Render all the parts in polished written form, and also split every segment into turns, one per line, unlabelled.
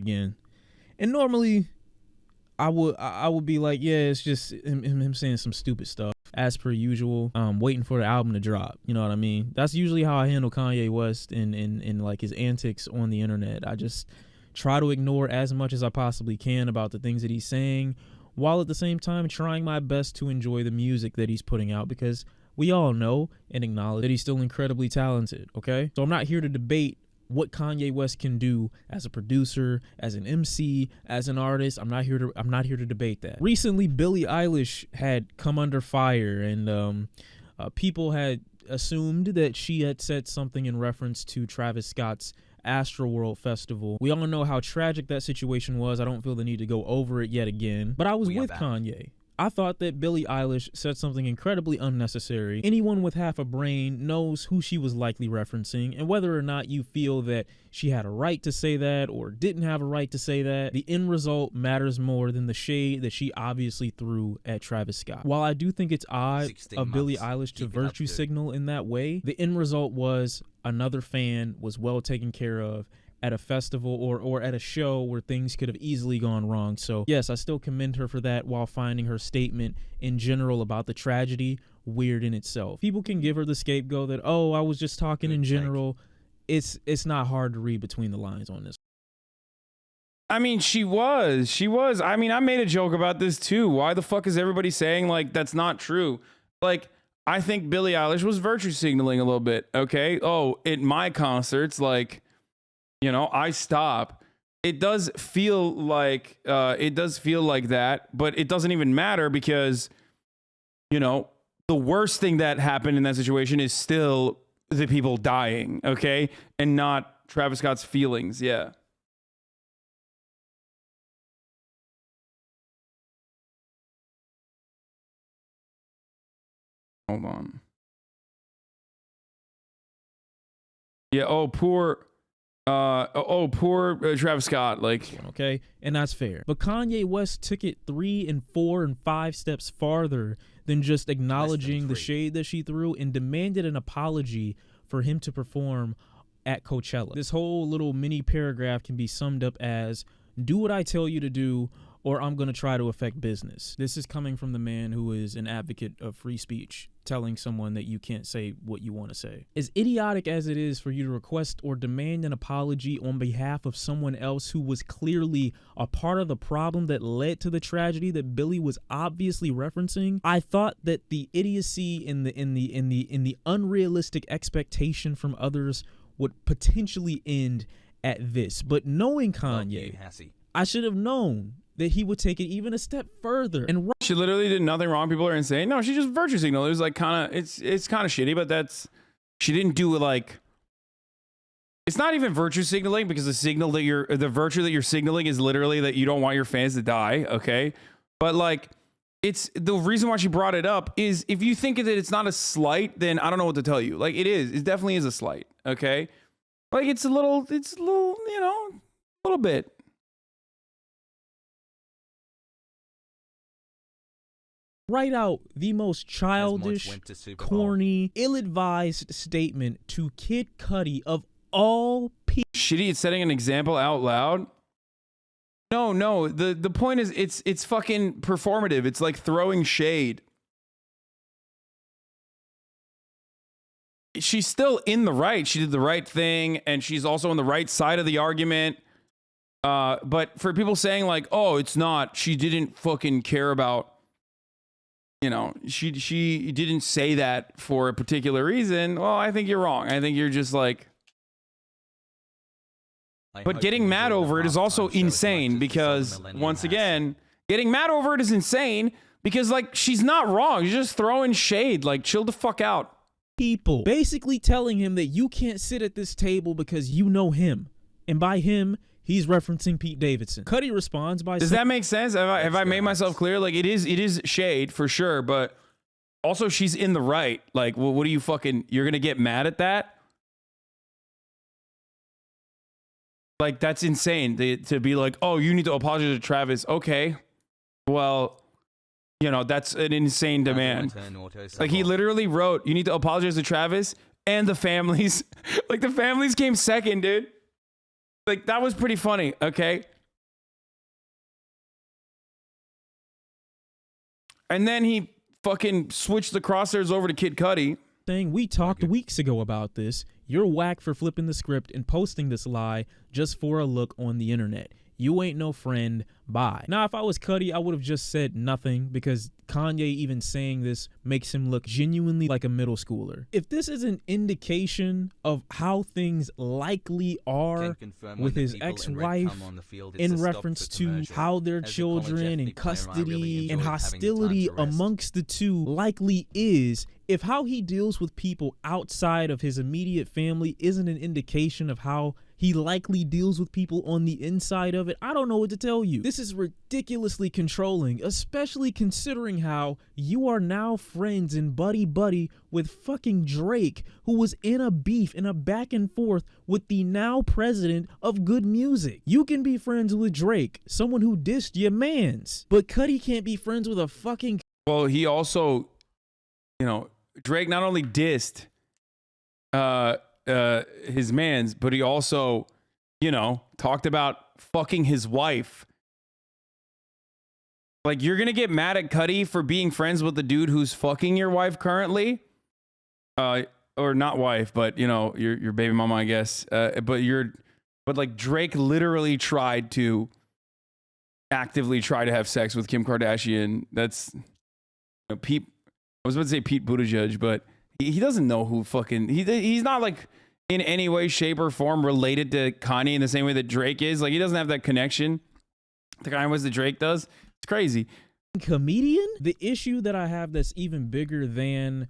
again. And normally I would be like, yeah, it's just him saying some stupid stuff as per usual, waiting for the album to drop. You know what I mean? That's usually how I handle Kanye West in like his antics on the internet. I just try to ignore as much as I possibly can about the things that he's saying, while at the same time trying my best to enjoy the music that he's putting out, because we all know and acknowledge that he's still incredibly talented, okay? So I'm not here to debate what Kanye West can do as a producer, as an MC, as an artist. I'm not here to debate that. Recently, Billie Eilish had come under fire, and people had assumed that she had said something in reference to Travis Scott's Astroworld Festival. We all know how tragic that situation was. I don't feel the need to go over it yet again. But I was with Kanye. I thought that Billie Eilish said something incredibly unnecessary. Anyone with half a brain knows who she was likely referencing, and whether or not you feel that she had a right to say that or didn't have a right to say that, the end result matters more than the shade that she obviously threw at Travis Scott. While I do think it's odd of Billie Eilish to virtue signal in that way, the end result was another fan was well taken care of at a festival or at a show where things could have easily gone wrong. So yes, I still commend her for that, while finding her statement in general about the tragedy weird in itself. People can give her the scapegoat that, oh, I was just talking in general. It's not hard to read between the lines on this.
I mean, she was. I mean, I made a joke about this too. Why the fuck is everybody saying like that's not true? Like, I think Billie Eilish was virtue signaling a little bit. Okay. Oh, at my concerts, like, you know, I stop. It does feel like that, but it doesn't even matter because, you know, the worst thing that happened in that situation is still the people dying, okay? And not Travis Scott's feelings. Yeah. Hold on. Yeah, poor Travis Scott, like,
okay, and that's fair. But Kanye West took it 3 and 4 and 5 steps farther than just acknowledging the shade that she threw, and demanded an apology for him to perform at Coachella. This whole little mini paragraph can be summed up as, do what I tell you to do, or I'm going to try to affect business. This is coming from the man who is an advocate of free speech, telling someone that you can't say what you want to say. As idiotic as it is for you to request or demand an apology on behalf of someone else who was clearly a part of the problem that led to the tragedy that Billie was obviously referencing, I thought that the idiocy in the unrealistic expectation from others would potentially end at this. But knowing Kanye, I should have known that he would take it even a step further. And
she literally did nothing wrong. People are insane. No, she just virtue signaled. It was like kind of, it's kind of shitty, but she didn't do it like, it's not even virtue signaling, because the virtue that you're signaling is literally that you don't want your fans to die. Okay. But like, it's the reason why she brought it up is if you think that it's not a slight, then I don't know what to tell you. Like it definitely is a slight. Okay. Like it's a little, you know, a little bit.
Write out the most childish, corny, ill-advised statement to Kid Cudi of all people.
Shitty, it's setting an example out loud. No. The point is, it's fucking performative. It's like throwing shade. She's still in the right. She did the right thing, and she's also on the right side of the argument. But for people saying like, oh, it's not, she didn't fucking care about, you know, she didn't say that for a particular reason. Well, I think you're wrong. I think you're just like, but getting mad over it is also insane, because once again, getting mad over it is insane because like she's not wrong. You're just throwing shade. Like, chill the fuck out.
People basically telling him that you can't sit at this table because you know him, and by him, he's referencing Pete Davidson. Cudi responds by,
does that make sense? Have I made myself clear? Like it is shade for sure, but also she's in the right. Like, well, what are you fucking, you're going to get mad at that? Like, that's insane to be like, oh, you need to apologize to Travis. Okay. Well, you know, that's an insane demand. Like he literally wrote, you need to apologize to Travis and the families. Like the families came second, dude. Like, that was pretty funny, okay? And then he fucking switched the crosshairs over to Kid Cudi.
We talked weeks ago about this. You're whack for flipping the script and posting this lie just for a look on the internet. You ain't no friend. Bye. Now, if I was Cudi, I would have just said nothing because Kanye even saying this makes him look genuinely like a middle schooler. If this is an indication of how things likely are with his ex-wife in reference to how their children in custody and hostility amongst the two likely is, if how he deals with people outside of his immediate family isn't an indication of how he likely deals with people on the inside of it, I don't know what to tell you. This is ridiculously controlling, especially considering how you are now friends and buddy with fucking Drake, who was in a beef, in a back and forth with the now president of good music. You can be friends with Drake, someone who dissed your mans, but Cudi can't be friends with a fucking...
Well, he also, you know, Drake not only dissed his mans, but he also, you know, talked about fucking his wife. Like, you're gonna get mad at Cudi for being friends with the dude who's fucking your wife currently, or not wife, but you know, your baby mama, I guess. But like Drake literally tried to actively try to have sex with Kim Kardashian. That's, you know, Pete. I was about to say Pete Buttigieg, but he doesn't know who fucking he's not like in any way, shape, or form related to Kanye in the same way that Drake is. Like, he doesn't have that connection the kind of ways that Drake does. It's crazy.
Comedian? The issue that I have that's even bigger than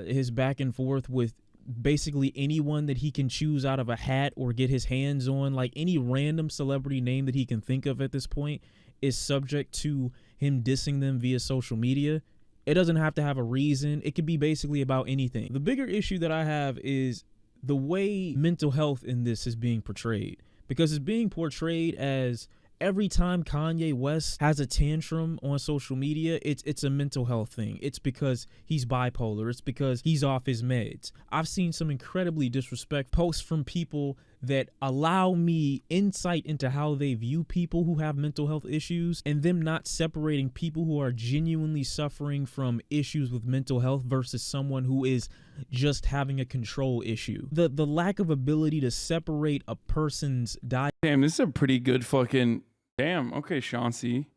his back and forth with basically anyone that he can choose out of a hat or get his hands on, like any random celebrity name that he can think of at this point, is subject to him dissing them via social media. It doesn't have to have a reason. It could be basically about anything. The bigger issue that I have is the way mental health in this is being portrayed, because it's being portrayed as every time Kanye West has a tantrum on social media, it's a mental health thing. It's because he's bipolar. It's because he's off his meds. I've seen some incredibly disrespectful posts from people that allow me insight into how they view people who have mental health issues, and them not separating people who are genuinely suffering from issues with mental health versus someone who is just having a control issue. The lack of ability to separate a person's
Damn, this is a pretty good fucking... Damn, okay, Shawn Cee.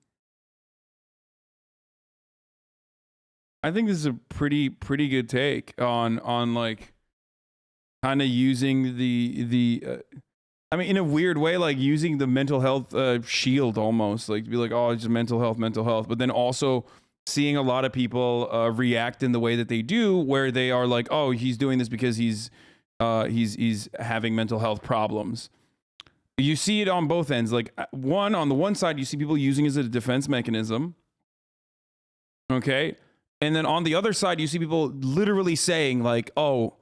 I think this is a pretty good take on like kind of using the I mean, in a weird way, like using the mental health shield almost, like to be like, oh, it's just mental health, but then also seeing a lot of people react in the way that they do, where they are like, oh, he's doing this because he's having mental health problems. You see it on both ends. Like, on the one side, you see people using it as a defense mechanism. Okay. And then on the other side, you see people literally saying like, oh,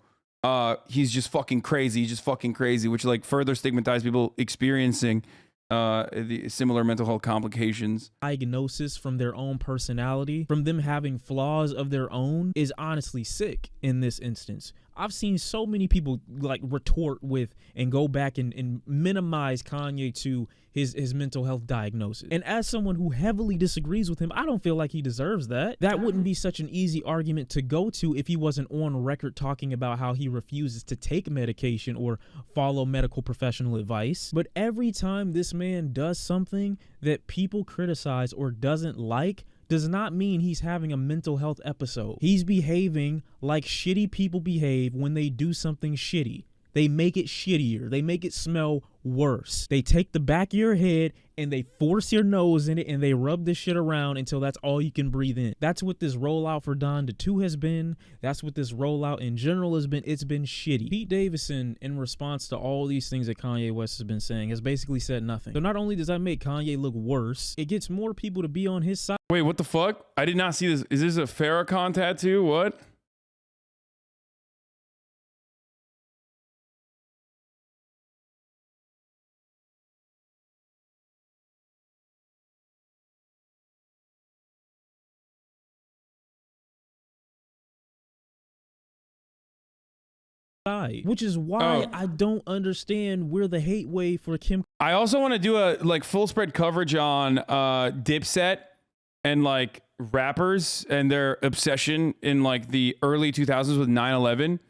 he's just fucking crazy. He's just fucking crazy, which like further stigmatize people experiencing the similar mental health complications.
Diagnosis from their own personality, from them having flaws of their own, is honestly sick in this instance. I've seen so many people like retort with and go back and minimize Kanye to his mental health diagnosis. And as someone who heavily disagrees with him, I don't feel like he deserves that. That wouldn't be such an easy argument to go to if he wasn't on record talking about how he refuses to take medication or follow medical professional advice. But every time this man does something that people criticize or doesn't like, does not mean he's having a mental health episode. He's behaving like shitty people behave when they do something shitty. They make it shittier. They make it smell worse. They take the back of your head and they force your nose in it and they rub this shit around until that's all you can breathe in. That's what this rollout for Donda 2 has been. That's what this rollout in general has been. It's been shitty. Pete Davidson, in response to all these things that Kanye West has been saying, has basically said nothing. So not only does that make Kanye look worse, it gets more people to be on his side.
Wait, what the fuck? I did not see this. Is this a Farrakhan tattoo? What?
Which is why I don't understand where the hate wave for Kim.
I also want to do a like full spread coverage on Dipset and like rappers and their obsession in like the early 2000s with 9/11.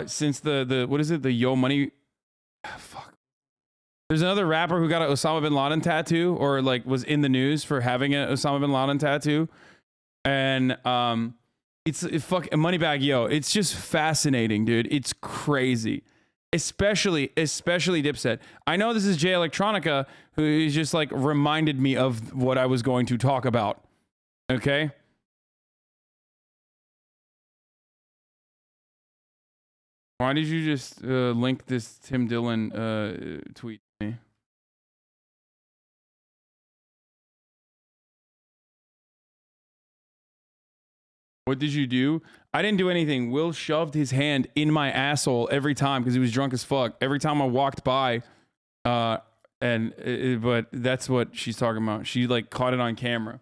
Since the what is it? The Yo Money. Fuck. There's another rapper who got an Osama bin Laden tattoo, or like was in the news for having an Osama bin Laden tattoo, and it's fuck Moneybag Yo. It's just fascinating, dude. It's crazy, especially Dipset. I know this is Jay Electronica, who is just like reminded me of what I was going to talk about. Okay. Why did you just link this Tim Dillon tweet to me? What did you do? I didn't do anything. Will shoved his hand in my asshole every time because he was drunk as fuck. Every time I walked by, but that's what she's talking about. She like caught it on camera.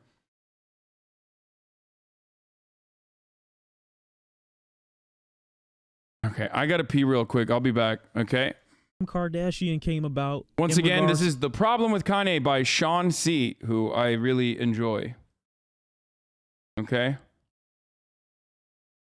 Okay, I gotta pee real quick. I'll be back. Okay.
Kardashian came about.
Once again, this is The Problem with Kanye by Shawn Cee, who I really enjoy. Okay.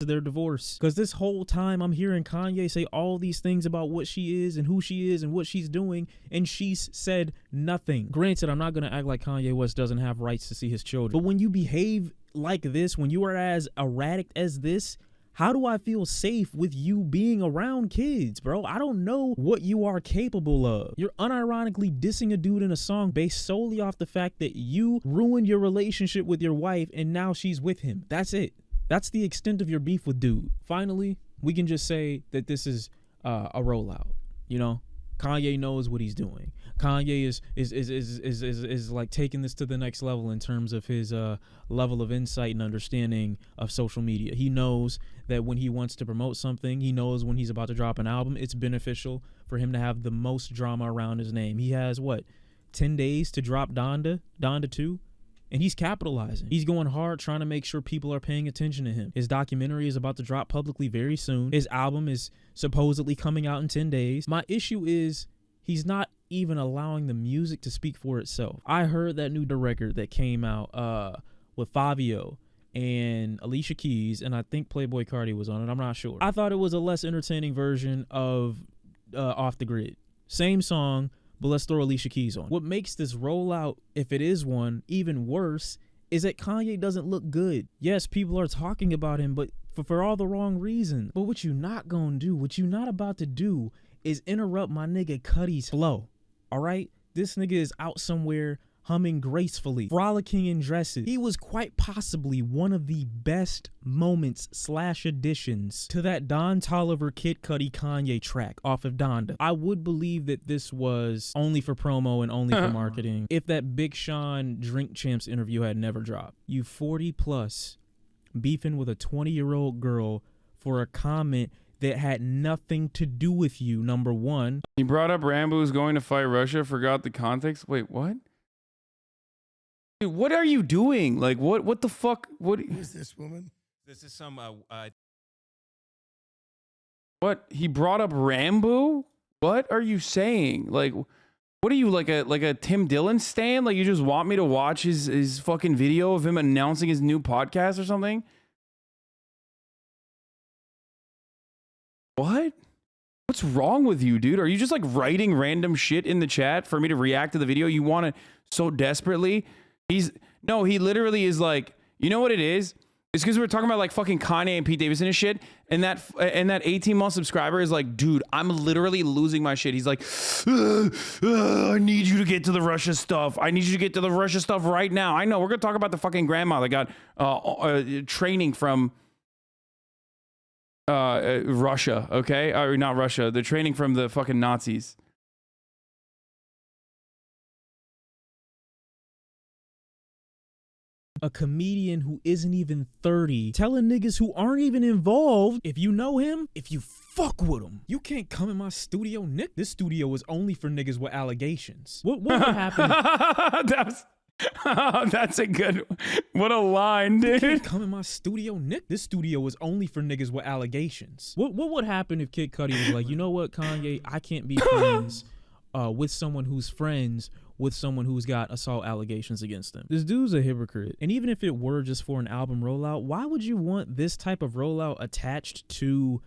Their divorce, because this whole time I'm hearing Kanye say all these things about what she is and who she is and what she's doing, and she's said nothing. Granted, I'm not gonna act like Kanye West doesn't have rights to see his children, but when you behave like this, when you are as erratic as this, how do I feel safe with you being around kids, bro? I don't know what you are capable of. You're unironically dissing a dude in a song based solely off the fact that you ruined your relationship with your wife and now she's with him. That's it. That's the extent of your beef with dude. Finally, we can just say that this is a rollout. You know, Kanye knows what he's doing. Kanye is like taking this to the next level in terms of his level of insight and understanding of social media. He knows that when he wants to promote something, he knows when he's about to drop an album, it's beneficial for him to have the most drama around his name. He has what, 10 days to drop Donda 2? And he's capitalizing. He's going hard trying to make sure people are paying attention to him. His documentary is about to drop publicly very soon. His album is supposedly coming out in 10 days. My issue is he's not even allowing the music to speak for itself. I heard that new record that came out with Fabio and Alicia Keys, and I think Playboi Carti was on it. I'm not sure. I thought it was a less entertaining version of Off the Grid. Same song, but let's throw Alicia Keys on. What makes this rollout, if it is one, even worse is that Kanye doesn't look good. Yes, people are talking about him, but for all the wrong reasons. But what you not gonna do, what you not about to do is interrupt my nigga Cudi's flow. All right? This nigga is out somewhere humming gracefully, frolicking in dresses. He was quite possibly one of the best moments / additions to that Don Toliver Kid Cudi Kanye track off of Donda. I would believe that this was only for promo and only for marketing if that Big Sean Drink Champs interview had never dropped. You 40 plus beefing with a 20-year-old girl for a comment that had nothing to do with you, number one.
He brought up Rambo was going to fight Russia, forgot the context. Wait, what? Dude, what are you doing? Like, what the fuck? What
is this woman?
This is some
what? He brought up Rambo? What are you saying? Like, what are you, like a Tim Dillon stan? Like, you just want me to watch his fucking video of him announcing his new podcast or something? What? What's wrong with you, dude? Are you just like writing random shit in the chat for me to react to the video? You want it so desperately? He literally is like, you know what it is? It's because we're talking about like fucking Kanye and Pete Davidson and shit. And that 18-month subscriber is like, dude, I'm literally losing my shit. He's like, I need you to get to the Russia stuff. I need you to get to the Russia stuff right now. I know we're going to talk about the fucking grandma that got training from Russia, okay? Or not Russia, the training from the fucking Nazis.
A comedian who isn't even 30 telling niggas who aren't even involved, if you know him, if you fuck with him, you can't come in my studio, Nick. This studio is only for niggas with allegations. What would happen?
That's a good, what a line, dude.
You can't come in my studio, Nick. This studio is only for niggas with allegations. What would happen if Kid Cudi was like, you know what, Kanye, I can't be friends with someone who's friends with someone who's got assault allegations against them. This dude's a hypocrite. And even if it were just for an album rollout, why would you want this type of rollout attached to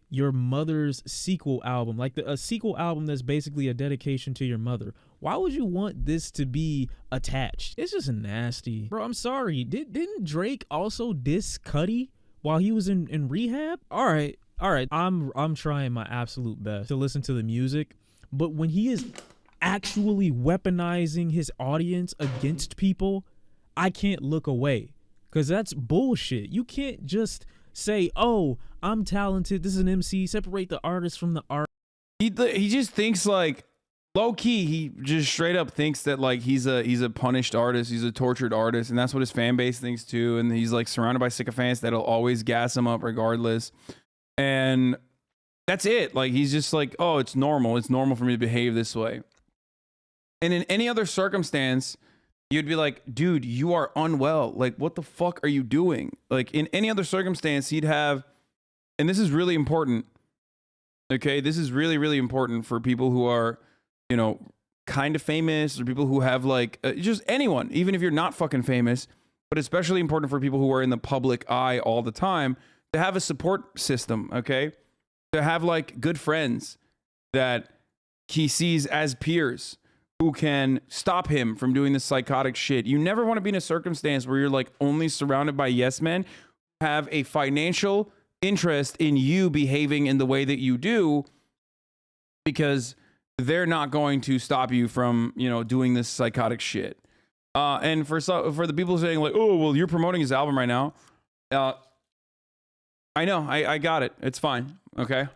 your mother's sequel album? Like a sequel album that's basically a dedication to your mother. Why would you want this to be attached? It's just nasty. Bro, I'm sorry. Didn't Drake also diss Cudi while he was in rehab? All right. I'm trying my absolute best to listen to the music, but when he is actually weaponizing his audience against people, I can't look away, because that's bullshit. You can't just say, oh, I'm talented, this is an MC, separate the artist from the art.
He just thinks like, low key, he just straight up thinks that like he's a punished artist, he's a tortured artist, and that's what his fan base thinks too. And he's like surrounded by sycophants that'll always gas him up regardless. And that's it. Like he's just like, oh, it's normal for me to behave this way. And in any other circumstance, you'd be like, dude, you are unwell. Like, what the fuck are you doing? Like, in any other circumstance, he'd have, and this is really important, okay? This is really, really important for people who are, you know, kind of famous, or people who have, like, just anyone, even if you're not fucking famous, but especially important for people who are in the public eye all the time, to have a support system, okay? To have, like, good friends that he sees as peers, who can stop him from doing this psychotic shit. You never want to be in a circumstance where you're like only surrounded by yes men who have a financial interest in you behaving in the way that you do, because they're not going to stop you from, you know, doing this psychotic shit. And for the people saying like, oh, well, you're promoting his album right now. I know, I got it. It's fine. Okay.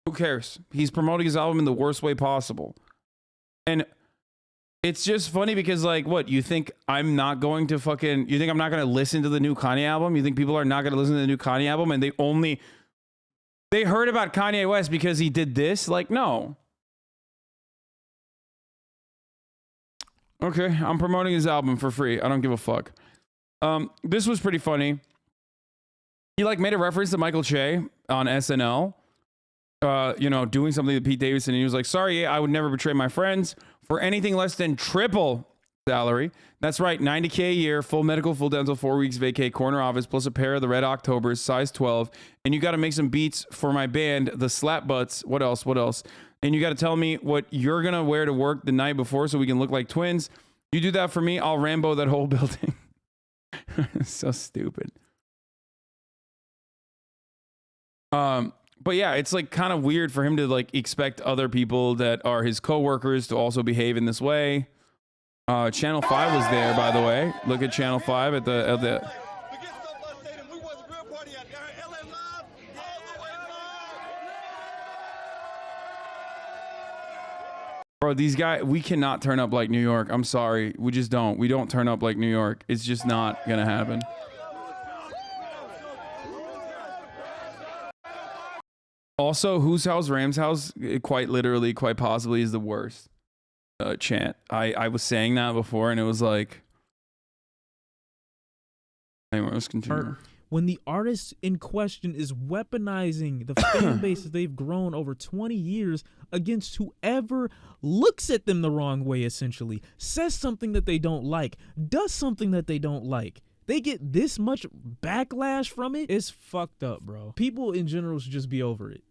Who cares? He's promoting his album in the worst way possible. And it's just funny because, like, what, you think I'm not going to you think I'm not going to listen to the new Kanye album? You think people are not going to listen to the new Kanye album and they heard about Kanye West because he did this? Like, no. Okay, I'm promoting his album for free. I don't give a fuck. This was pretty funny. He, like, made a reference to Michael Che on SNL. You know, doing something to Pete Davidson, and he was like, sorry, I would never betray my friends for anything less than triple salary. That's right, $90K a year, full medical, full dental, 4 weeks vacay, corner office, plus a pair of the Red Octobers, size 12. And you got to make some beats for my band, the Slap Butts. What else? And you got to tell me what you're going to wear to work the night before so we can look like twins. You do that for me, I'll Rambo that whole building. So stupid. But yeah, it's like kind of weird for him to like expect other people that are his coworkers to also behave in this way. Channel 5 was there, by the way. Look at Channel 5 at the Bro, these guys, we cannot turn up like New York. I'm sorry. We just don't. We don't turn up like New York. It's just not gonna happen. Also, whose house, Ram's house, quite literally, quite possibly is the worst chant. I was saying that before, and it was like... Anyway, let's continue.
When the artist in question is weaponizing the fan bases they've grown over 20 years against whoever looks at them the wrong way, essentially, says something that they don't like, does something that they don't like. They get this much backlash from it. It's fucked up, bro. People in general should just be over it.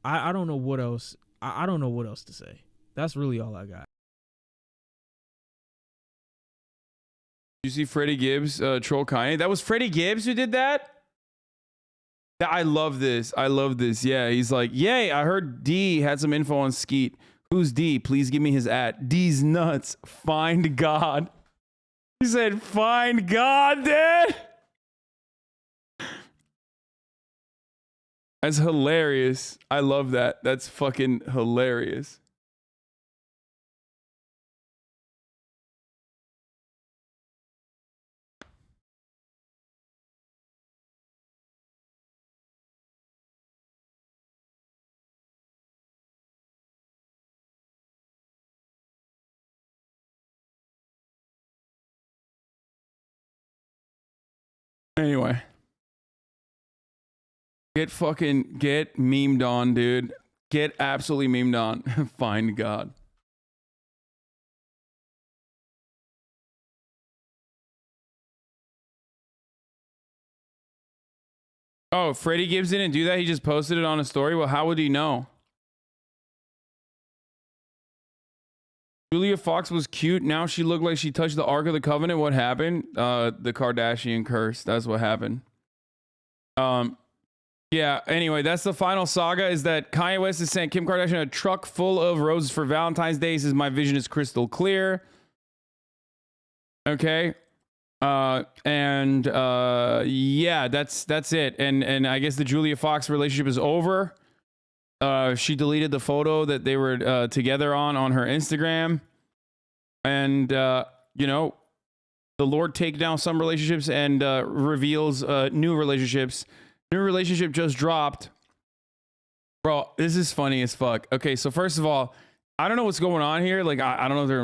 I don't know what else. I don't know what else to say. That's really all I got.
You see Freddie Gibbs troll Kanye? That was Freddie Gibbs who did that? I love this. I love this. Yeah, he's like, yay, I heard D had some info on Skeet. Who's D? Please give me his @ D's nuts. Find God. He said, find God, dude. That's hilarious. I love that. That's fucking hilarious. Anyway. Get memed on, dude. Get absolutely memed on. Find God. Oh, Freddie Gibbs didn't do that. He just posted it on a story. Well, how would he know? Julia Fox was cute. Now she looked like she touched the Ark of the Covenant. What happened? The Kardashian curse. That's what happened. Yeah, anyway, that's the final saga, is that Kanye West has sent Kim Kardashian a truck full of roses for Valentine's Day. He says, my vision is crystal clear. Okay. Yeah, that's it. And I guess the Julia Fox relationship is over. She deleted the photo that they were together on her Instagram. And you know, the Lord take down some relationships and reveals new relationships. New relationship just dropped. Bro, this is funny as fuck. Okay, so first of all, I don't know what's going on here. Like, I don't know if they're